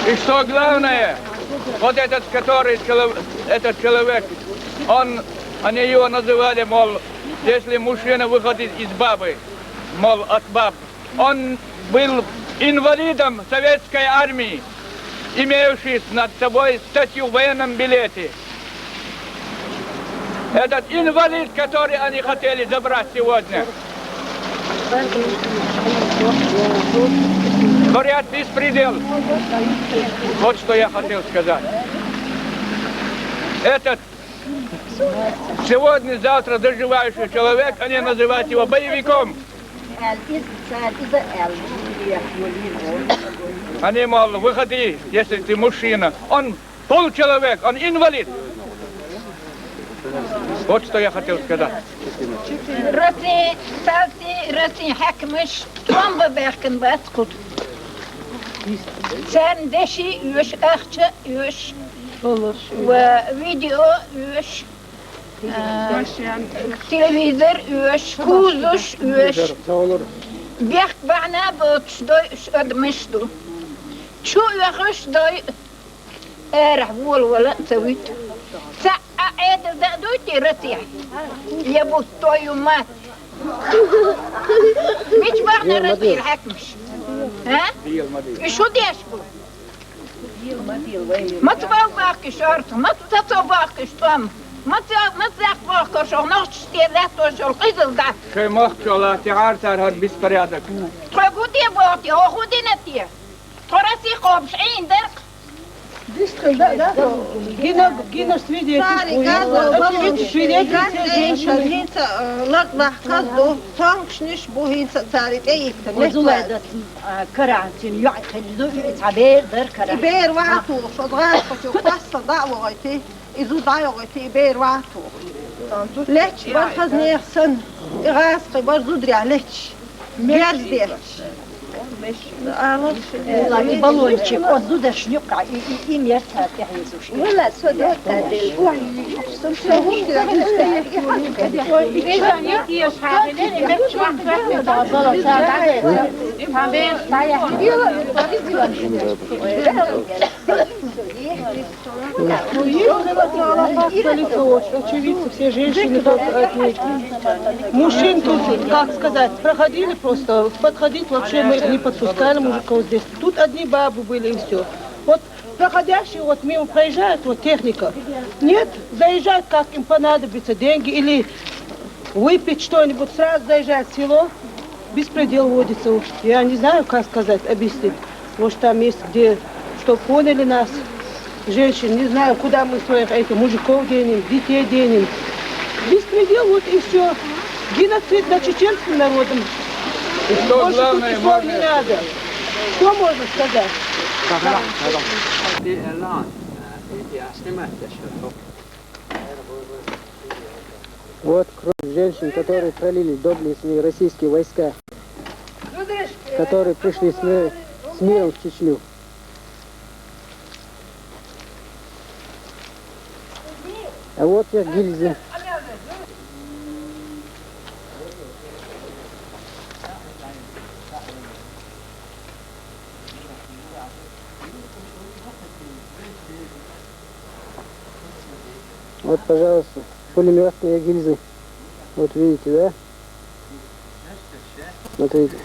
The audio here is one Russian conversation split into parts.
И что главное, вот этот, этот человек, они его называли, мол, если мужчина выходит из бабы, мол, от баб, он был инвалидом советской армии, имеющий над собой статью в военном билете. Этот инвалид, который они хотели забрать сегодня. Говорят, беспредел. Вот что я хотел сказать. Этот сегодня-завтра доживающий человек, они называют его боевиком. Они, мол, выходи, если ты мужчина. Он полчеловек, он инвалид. Вот что я хотел сказать. راسي حكمش توم ببركن باتكوت سان دشي يوش أخشى يوش وفيديو يوش تلفزيون يوش كوزوش يوش بيخ بعنا بوتش دوي أدمشتو شو يخش دوي أرح ولا سويت عيد دوتي رتيح يبو توي ومات مش بعنا رتيح حكمش ها شو ديشبو ما تبغى باقي شرط ما تبغى باقي شتم ما تبغى باقي شو نشتي ذات وشو القيد ده كي مخشولا تعارتر هاد بسبريادك تقول دي باقي هو خدي نتيه تراسي قابش عين درك Гина свидетель. لطلع قصده فانكشنش بوهين صارت ايه وزولادة كرعتين يعقل تعبير در كرع بير وعطو شضغات قصة دعوة غيتي إذو دعوة غيتي بير وعطو ليش برخز نيخسن إغاسقي برزو دريع ليش بيرز ديش بالونчик оттуда шнюка и мерца тягнется. ولا سودات هذه Очевидцы, все женщины мужчин тут, как сказать, проходили просто, подходить вообще мы не подпускали мужиков здесь. Тут одни бабы были и все. Вот проходящие вот мимо проезжают, вот техника. Нет, заезжают, как им понадобится, деньги или выпить что-нибудь, сразу заезжают в село, беспредел водится. Я не знаю, как сказать, объяснить. Может, там есть где, что поняли нас, женщин, не знаю, куда мы своих этих мужиков денем, детей денем. Беспредел, вот и все. Геноцид над чеченским народом. И что Больше главное, тут слов не надо. Что можно сказать? Вот кровь женщин, которые пролили доблестные российские войска, которые пришли с миром в Чечню. А вот их гильзы. Вот, пожалуйста, пулеметные гильзы. Вот видите, да? Смотрите.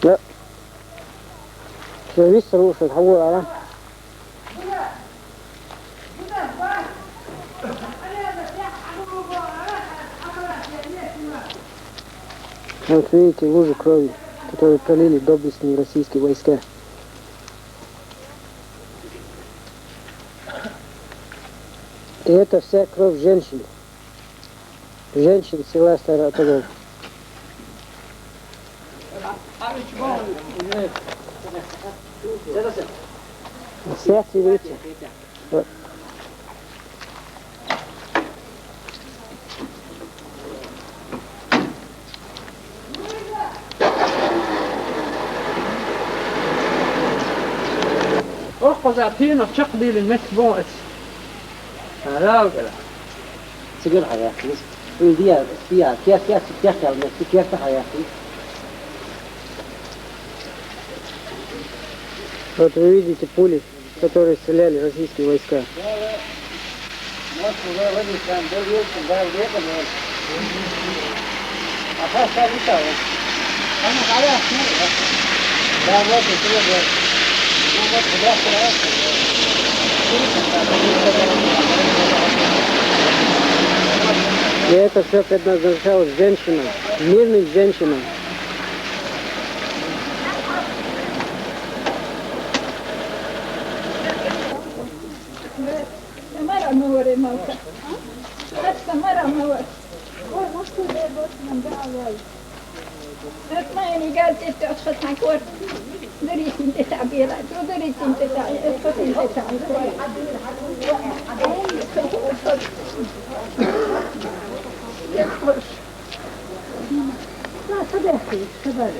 لا شو لسه روح تحول على Вот видите лужи крови, которые пролили доблестные российские войска. И это вся кровь женщин. Женщин села Старотогол. Сердце видите? Вот. أخذ أعطينا تقبيل المسبوع. سيجرها يا أخي. فيها كيف تعمل كيف يا أخي. Вот вы видите пули, которые стреляли российские войска. И это все предназначалось женщинам, мирным женщинам. مرة نوري موتى حتى مرة نور اسمعيني قالت انت اشخص معك ورد دريت انت تعبيرات ودريت انت اشخص انت تعبيرات لا صدقي صدقي